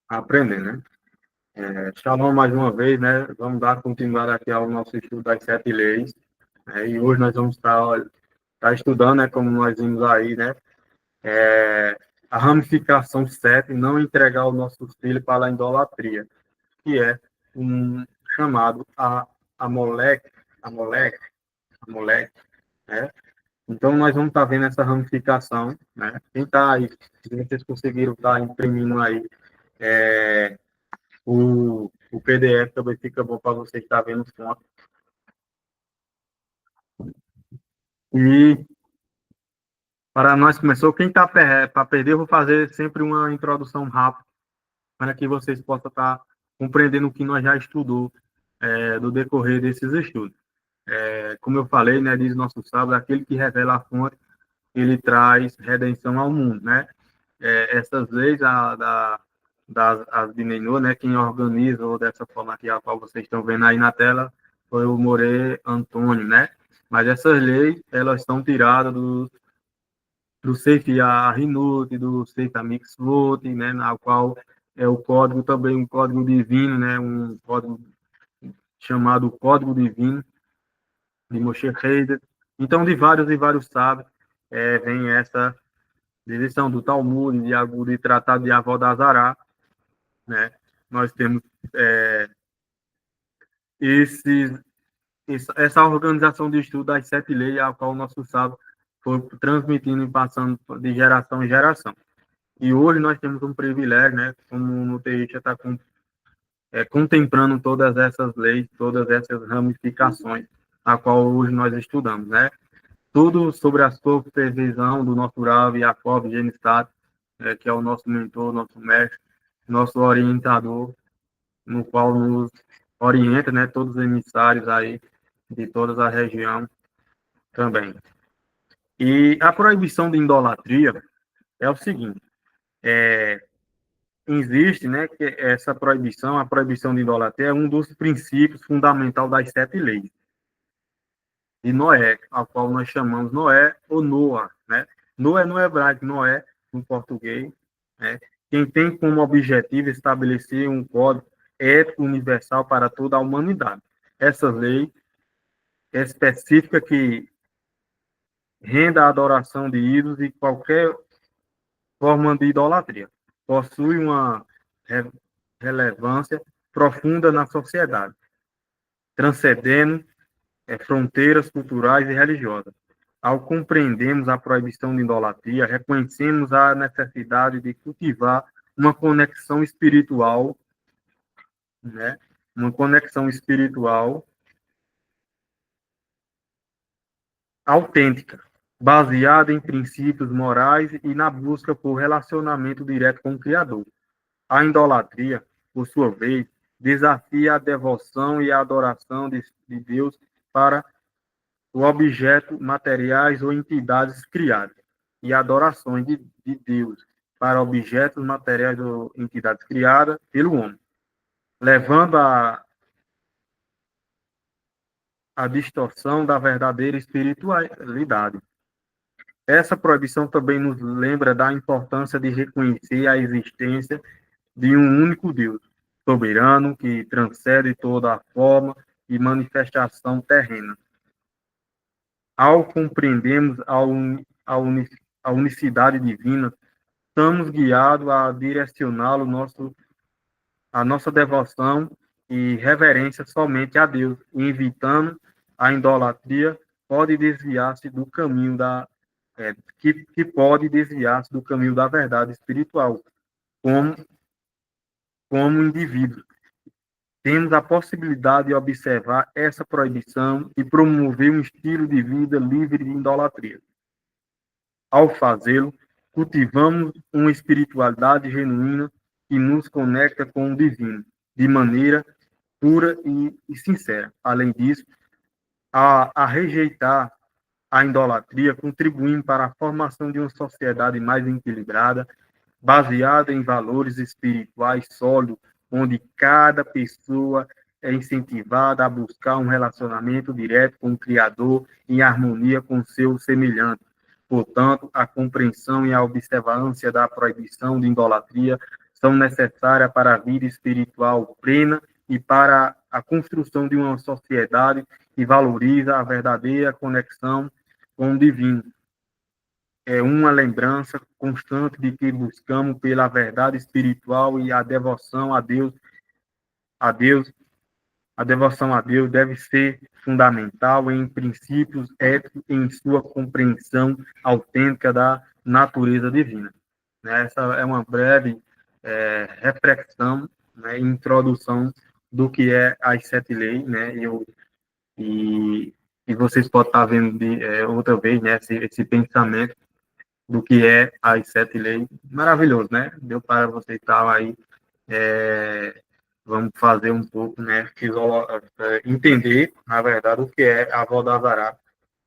aprender, né? Shalom mais uma vez, né? Vamos dar continuidade aqui ao nosso estudo das 7 leis, né? E hoje nós vamos estar estudando, né? Como nós vimos aí, né? A ramificação 7, não entregar os nossos filhos para a idolatria, que é um chamado Amolec, Amolec, Amolec, né? Então, nós vamos estar vendo essa ramificação, né? Quem está aí, se vocês conseguiram estar imprimindo aí o PDF, também fica bom para você estar vendo fonte. E para nós começou, quem está para perder, eu vou fazer sempre uma introdução rápida, para que vocês possam estar compreendendo o que nós já estudou do decorrer desses estudos. Como eu falei, né, diz nosso sábado, aquele que revela a fonte, ele traz redenção ao mundo, né? Essas leis das as de Nenô, né, quem organizou dessa forma aqui, a qual vocês estão vendo aí na tela, foi o More Antônio, né? Mas essas leis, elas estão tiradas do Seif Ahinut, do Seif Amixvot, né, na qual é o código também, um código divino, né, um código chamado Código Divino, de Moshe Heider. Então, de vários e vários sábios, vem essa direção do Talmud, de Tratado de Avodazará, né? Nós temos esses, essa organização de estudo das 7 leis, a qual o nosso sábio foi transmitindo e passando de geração em geração. E hoje nós temos um privilégio, né? Como o Nuteísta está contemplando todas essas leis, todas essas ramificações, a qual hoje nós estudamos, né? Tudo sobre a supervisão do nosso Rav Yaakov Genistat, que é o nosso mentor, nosso mestre, nosso orientador, no qual nos orienta, né, todos os emissários aí de toda a região também. E a proibição de idolatria é o seguinte, existe, né, que essa proibição, a proibição de idolatria é um dos princípios fundamentais das 7 leis de Noé, a qual nós chamamos Noé ou Noa, né? Noé no hebraico, Noé no português, né? Quem tem como objetivo estabelecer um código ético universal para toda a humanidade. Essa lei é específica que renda a adoração de ídolos e qualquer forma de idolatria. Possui uma relevância profunda na sociedade, transcendendo fronteiras culturais e religiosas. Ao compreendermos a proibição de idolatria, reconhecemos a necessidade de cultivar uma conexão espiritual, né? Uma conexão espiritual autêntica, baseada em princípios morais e na busca por relacionamento direto com o Criador. A idolatria, por sua vez, desafia a devoção e a adoração de Deus para o objeto, materiais ou entidades criadas, e adorações de Deus para objetos, materiais ou entidades criadas pelo homem, levando a distorção da verdadeira espiritualidade. Essa proibição também nos lembra da importância de reconhecer a existência de um único Deus, soberano, que transcende toda a forma e manifestação terrena. Ao compreendermos a unicidade divina, estamos guiados a direcioná-lo a nossa devoção e reverência somente a Deus, e evitando a idolatria, pode desviar-se do caminho que pode desviar-se do caminho da verdade espiritual, como, como indivíduo. Temos a possibilidade de observar essa proibição e promover um estilo de vida livre de idolatria. Ao fazê-lo, cultivamos uma espiritualidade genuína que nos conecta com o divino, de maneira pura e sincera. Além disso, a rejeitar a idolatria, contribuindo para a formação de uma sociedade mais equilibrada, baseada em valores espirituais sólidos, onde cada pessoa é incentivada a buscar um relacionamento direto com o Criador em harmonia com seu semelhante. Portanto, a compreensão e a observância da proibição de idolatria são necessárias para a vida espiritual plena e para a construção de uma sociedade que valoriza a verdadeira conexão com o divino. É uma lembrança constante de que buscamos pela verdade espiritual e a devoção a Deus, a devoção a Deus deve ser fundamental em princípios éticos e em sua compreensão autêntica da natureza divina. Essa é uma breve reflexão, né, introdução do que é as sete leis, né, e, e vocês podem estar vendo outra vez, né, esse pensamento do que é as sete leis, maravilhoso, né? Deu para vocês estar aí, vamos fazer um pouco, né, entender, na verdade, o que é a Vodazará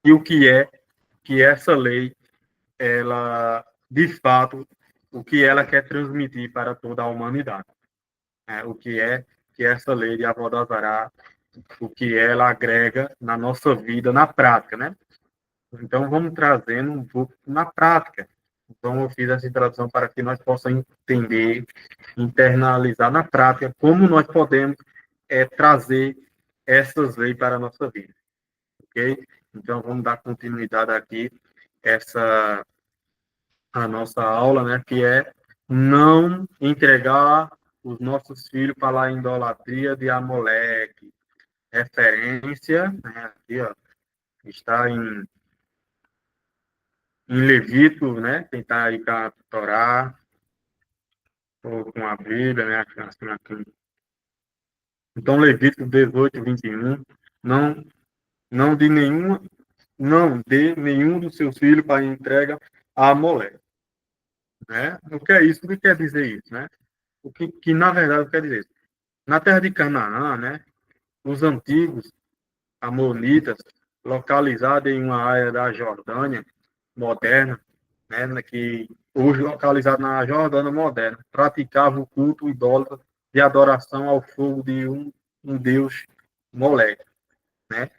e o que é que essa lei, ela, de fato, o que ela quer transmitir para toda a humanidade. Né? O que é que essa lei de Avodazará, o que ela agrega na nossa vida, na prática, né? Então, vamos trazendo um pouco na prática. Então, eu fiz essa introdução para que nós possamos entender, internalizar na prática como nós podemos trazer essas leis para a nossa vida. Ok? Então, vamos dar continuidade aqui a nossa aula, né, que é não entregar os nossos filhos para a idolatria de Amoleque. Referência, né, aqui, ó, está em Levítico, né, quem está aí com a Torá, ou com a Bíblia, né, aqui. Então, Levítico 18, 21, não, não de nenhuma, não dê nenhum dos seus filhos para entrega a Amoleque. Né? O que é isso? O que quer dizer isso, né? O que na verdade quer dizer isso? Na terra de Canaã, né, os antigos amonitas, localizados em uma área da Jordânia moderna, né, que hoje localizado na Jordânia moderna, praticavam o culto idólatra de adoração ao fogo de um deus Moleque, né?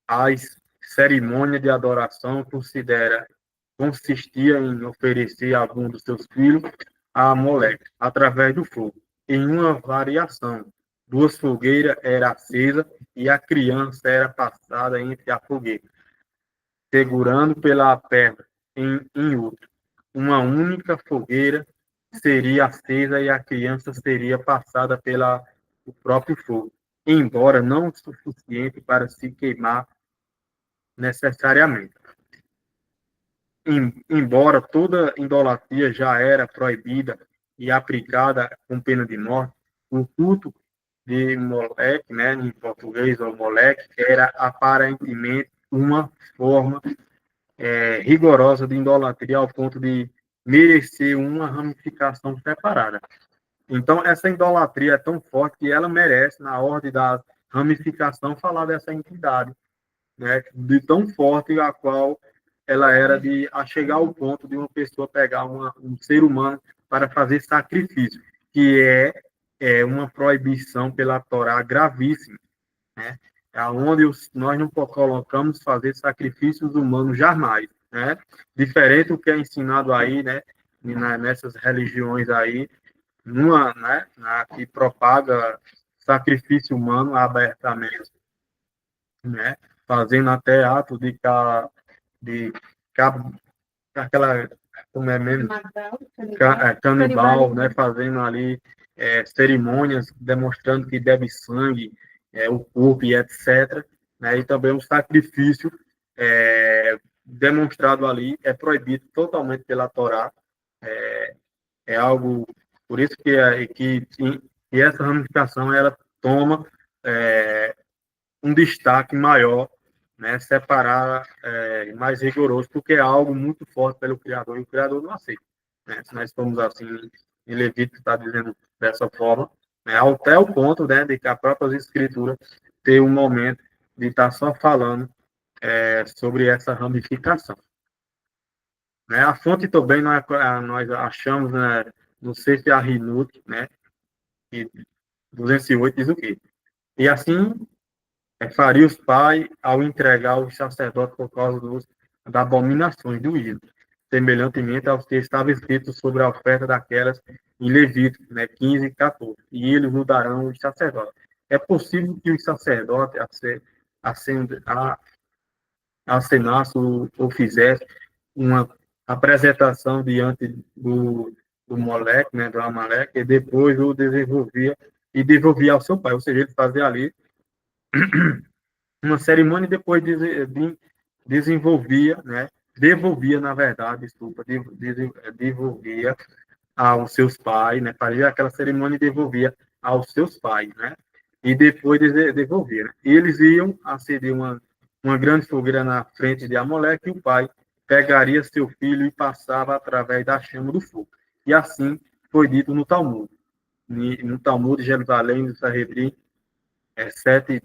As cerimônias de adoração consistia em oferecer algum dos seus filhos a Moleque através do fogo. Em uma variação, duas fogueiras eram acesas e a criança era passada entre a fogueira, segurando pela perna em outra. Uma única fogueira seria acesa e a criança seria passada pela o próprio fogo, embora não o suficiente para se queimar necessariamente. Embora toda idolatria já era proibida e aplicada com pena de morte, o culto de Moleque, né, em português, ou Moleque, era aparentemente uma forma rigorosa de idolatria ao ponto de merecer uma ramificação separada. Então, essa idolatria é tão forte que ela merece, na ordem da ramificação, falar dessa entidade, né, de tão forte a qual ela era de a chegar ao ponto de uma pessoa pegar um ser humano para fazer sacrifício, que é uma proibição pela Torá gravíssima, né? Aonde nós não colocamos fazer sacrifícios humanos jamais, né? Diferente do que é ensinado aí, né? Nessas religiões aí, né? Que propaga sacrifício humano abertamente, né? Fazendo até ato de aquela, como é mesmo, canibal, né, fazendo ali cerimônias demonstrando que deve sangue, o corpo e etc. Né, e também um sacrifício demonstrado ali é proibido totalmente pela Torá. É algo, por isso que essa ramificação ela toma um destaque maior, né, separar mais rigoroso, porque é algo muito forte pelo Criador, e o Criador não aceita. Né? Se nós formos assim, em Levítico está dizendo dessa forma, né, até o ponto, né, de que a própria Escritura ter um momento de estar só falando sobre essa ramificação. Né? A fonte também nós achamos, né, no Sefer Ahinut, né, que 208 diz o quê? E assim faria os pais ao entregar os sacerdotes por causa das abominações do ídolo, semelhantemente aos que estava escrito sobre a oferta daquelas em Levítico, né, 15 e 14. E eles mudarão os sacerdotes. É possível que os sacerdotes acenassem ou fizessem uma apresentação diante do Moleque, né, do Amaleque, e depois o desenvolvia e devolvia ao seu pai. Ou seja, ele fazia ali uma cerimônia e depois desenvolvia, né, devolvia, na verdade, desculpa, devolvia aos seus pais, né, fazia aquela cerimônia e devolvia aos seus pais, né, e depois devolvia. Né? Eles iam acender uma grande fogueira na frente de Amaleque e o pai pegaria seu filho e passava através da chama do fogo. E assim foi dito no Talmud. No Talmud de Jerusalém, do Sanhedrin, 7,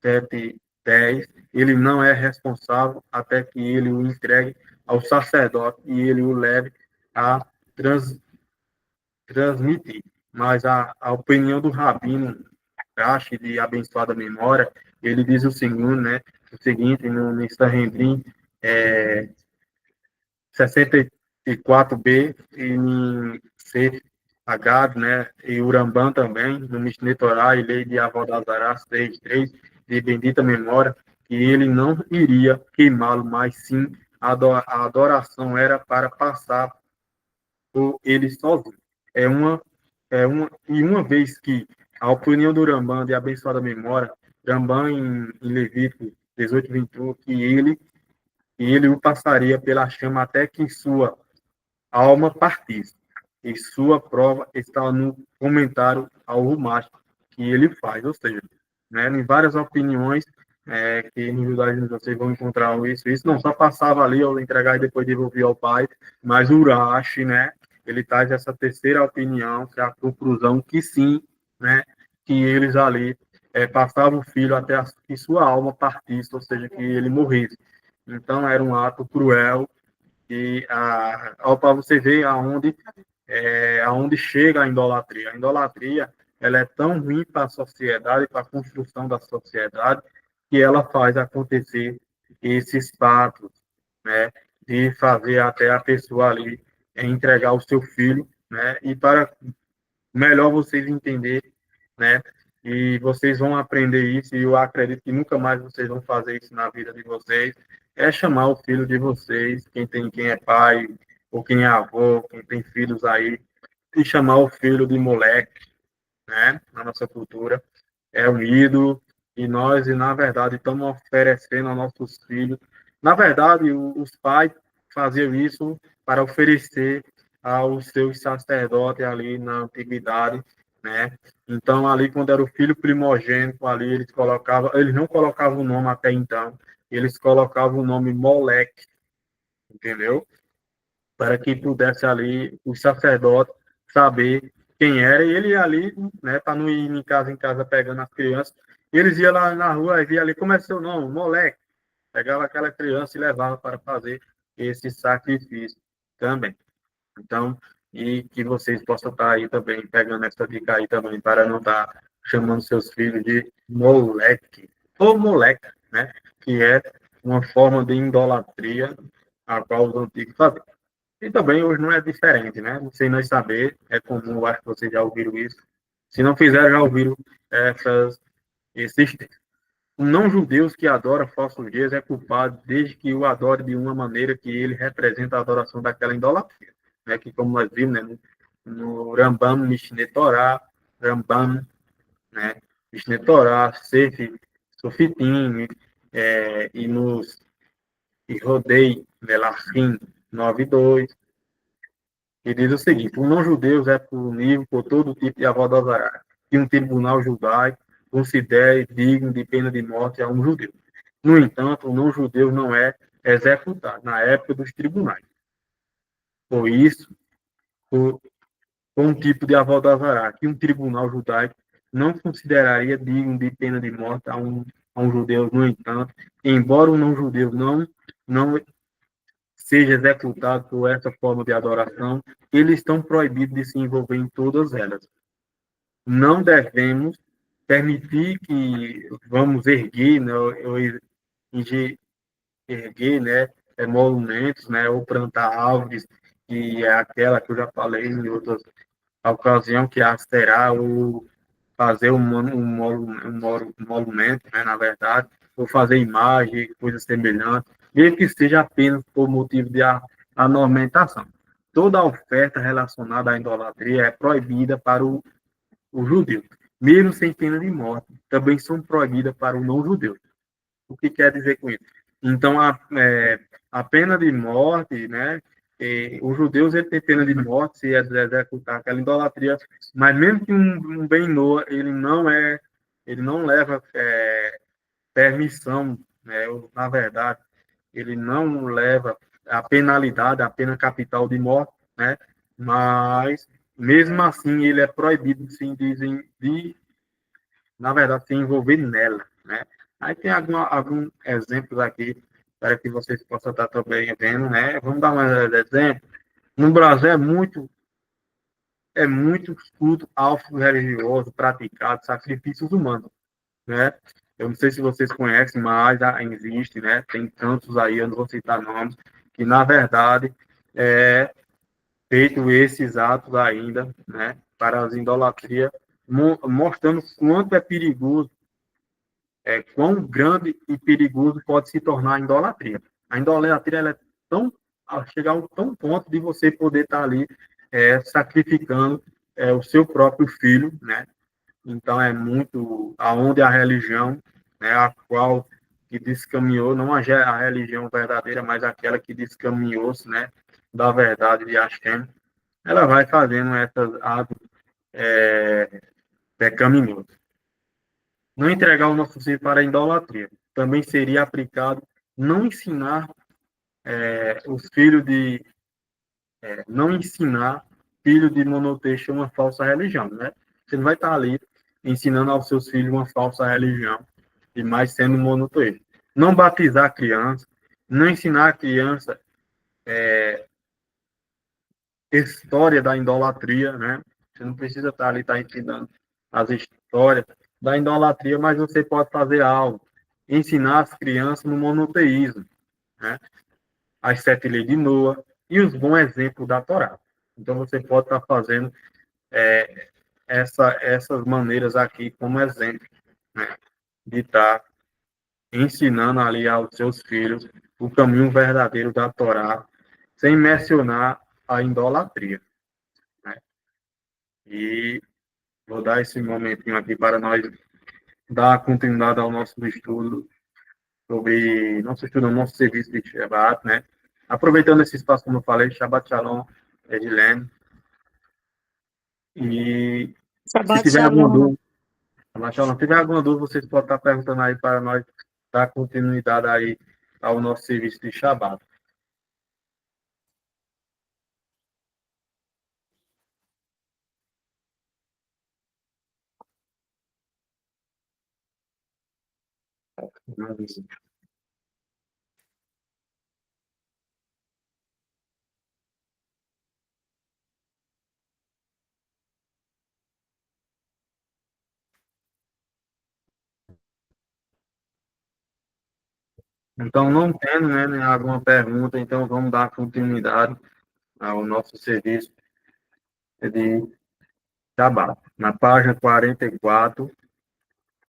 7, 10, ele não é responsável até que ele o entregue ao sacerdote e ele o leve a transmitir. Mas a opinião do Rabino Rashi, de abençoada memória, ele diz o seguinte no Sanhedrin, é, 64b, e em CH, né, e Urambá também, no Mishneh Torah e Lei de Avodazará 6.3, de bendita memória, que ele não iria queimá-lo, mas sim a adoração era para passar por ele sozinho. É uma, e uma vez que a opinião do Rambam, de abençoada memória, Rambam em Levítico 18:21, que ele o passaria pela chama até que sua alma partisse. E sua prova está no comentário ao Rumacho que ele faz, ou seja, né, em várias opiniões que no judaísmo vocês vão encontrar isso não só passava ali ao entregar e depois devolver ao pai, mas o Urashi, né, ele traz essa terceira opinião, que é a conclusão que sim, né, que eles ali passavam o filho até que sua alma partisse, ou seja, que ele morresse. Então era um ato cruel e para você ver aonde chega a idolatria. A idolatria ela é tão ruim para a sociedade, para a construção da sociedade, que ela faz acontecer esses fatos, né, de fazer até a pessoa ali entregar o seu filho, né, e para melhor vocês entenderem, né, e vocês vão aprender isso, e eu acredito que nunca mais vocês vão fazer isso na vida de vocês, é chamar o filho de vocês, quem é pai, ou quem é avô, quem tem filhos aí, e chamar o filho de moleque, né, na nossa cultura, é um ídolo, e na verdade, estamos oferecendo aos nossos filhos. Na verdade, os pais faziam isso para oferecer aos seus sacerdotes ali na antiguidade, né? Então, ali, quando era o filho primogênito, ali eles não colocavam o nome até então, eles colocavam o nome Moleque, entendeu? Para que pudesse ali o sacerdote saber quem era, e ele ali, né, para não ir em casa pegando as crianças, eles iam lá na rua e via ali, como é seu nome? Moleque. Pegava aquela criança e levava para fazer esse sacrifício também. Então, e que vocês possam estar aí também, pegando essa dica aí também, para não estar chamando seus filhos de moleque, ou moleque, né, que é uma forma de idolatria a qual os antigos faziam. E também hoje não é diferente, né? Sem nós saber, é comum, eu acho que vocês já ouviram isso. Se não fizeram, já ouviram esses não-judeus que adoram falsos deuses é culpado desde que o adore de uma maneira que ele representa a adoração daquela idolatria. Né? Que, como nós vimos, né? No Rambam, Mishneh Torah, Rambam, né? Mishneh Torah, Sofitim, e nos e Rodei, Melachim 9:2, e diz o seguinte: o não-judeu é punido por todo tipo de avodazará, que um tribunal judaico considere digno de pena de morte a um judeu. No entanto, o não-judeu não é executado na época dos tribunais. Por isso, por um tipo de avodazará, que um tribunal judaico não consideraria digno de pena de morte a um judeu. No entanto, embora o não-judeu não seja executado por essa forma de adoração, eles estão proibidos de se envolver em todas elas. Não devemos permitir que vamos erguer, né, erguer, né, monumentos, né, ou plantar árvores, que é aquela que eu já falei em outras a ocasião que as terá, ou fazer um monumento, né, na verdade, ou fazer imagem, coisas semelhantes, mesmo que seja apenas por motivo de anormentação. Toda oferta relacionada à idolatria é proibida para o judeu, mesmo sem pena de morte, também são proibidas para o não judeu. O que quer dizer com isso? Então, a pena de morte, né? Os judeus ele tem pena de morte se executar aquela idolatria, mas mesmo que um bem noa, ele não leva permissão, né? Na verdade, ele não leva a penalidade, a pena capital de morte, né? Mas mesmo assim ele é proibido, sim, de na verdade, se envolver nela, né? Aí tem alguns exemplos aqui para que vocês possam estar também vendo, né? Vamos dar um exemplo. No Brasil é muito culto alto religioso praticado, sacrifícios humanos, né? Eu não sei se vocês conhecem, mas existe, né? Tem tantos aí, eu não vou citar nomes, que na verdade é feito esses atos ainda, né? Para as idolatrias, mostrando quanto é perigoso quão grande e perigoso pode se tornar a idolatria. A idolatria ela é tão chegar a um tão ponto de você poder estar ali sacrificando o seu próprio filho, né? Então é muito aonde a religião, né, a qual que descaminhou, não a religião verdadeira, mas aquela que descaminhou-se, né, da verdade de Hashem, ela vai fazendo essas atos pecaminosos. Não entregar o nosso ser para a idolatria. Também seria aplicado não ensinar os filhos de não ensinar filho de monoteixa uma falsa religião, né? Você não vai estar ali ensinando aos seus filhos uma falsa religião e mais sendo monoteísta. Não batizar a criança, não ensinar a criança história da idolatria, né? Você não precisa estar ali ensinando as histórias da idolatria, mas você pode fazer algo, ensinar as crianças no monoteísmo, né? As 7 leis de Noa e os bons exemplos da Torá. Então você pode estar fazendo essas maneiras aqui como exemplo, né? De estar ensinando ali aos seus filhos o caminho verdadeiro da Torá, sem mencionar a idolatria, né? E vou dar esse momentinho aqui para nós dar continuidade ao nosso estudo sobre nosso estudo, nosso serviço de Shabbat, né? Aproveitando esse espaço, como eu falei, Shabbat Shalom, Edilene. E se Shabbat tiver alguma Shalom. dúvida, Shabbat Shalom, se tiver alguma dúvida, vocês podem estar perguntando aí para nós dar continuidade aí ao nosso serviço de Shabbat. Então, não tendo, né, alguma pergunta, então vamos dar continuidade ao nosso serviço de Shabbat. Na página 44,